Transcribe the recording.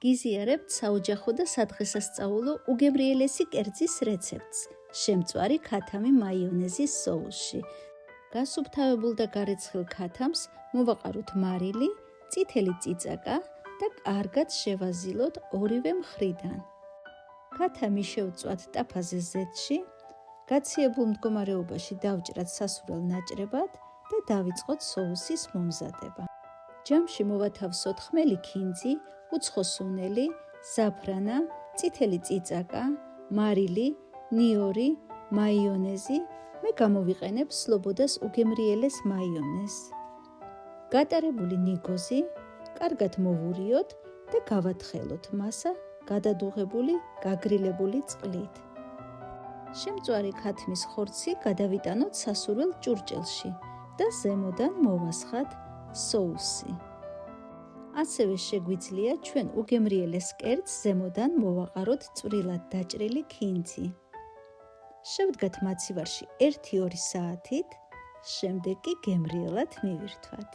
გიზიარებთ საოჯახო და სადღესასწაულო უგემრიელესი კერძის რეცეპტს შემწვარი ქათამი მაიონეზის სოუსში. გასუფთავებულ და გარეცხილ ქათამს მოვაყაროთ მარილი, წითელი წიწაკა და კარგად შევაზილოთ ორივე მხრიდან. ქათამი შევწვათ ტაფაზე ზეთში, გაციებულ მდგომარეობაში დავჭრათ სასურველ ნაჭრებად და დავიწყოთ სოუსის მომზადება. ჯამში მოვათავსოთ ხმელი ქინძი, უცხო სუნელი, ზაფრანა, წითელი წიწაკა, მარილი, ნიორი, მაიონეზი. მე გამოვიყენებ სლობოდას უგემრიელეს მაიონეზს. გატარებული ნიგოზი კარგად მოვურიოთ და გავათხელოთ მასა გადადუღებული, გაგრილებული წყლით. შემწვარი ქათმის ხორცი გადავიტანოთ სასურველ ჭურჭელში და ზემოდან მოვასხათ სოუსი. ასევე შეგვიძლია ჩვენ უგემრიელეს კერძს ზემოდან მოვაყაროთ წვრილად დაჭრილი ქინძი. შევდგათ მაცივარში 1-2 საათით, შემდეგ კი გემრიელად მივირთვათ.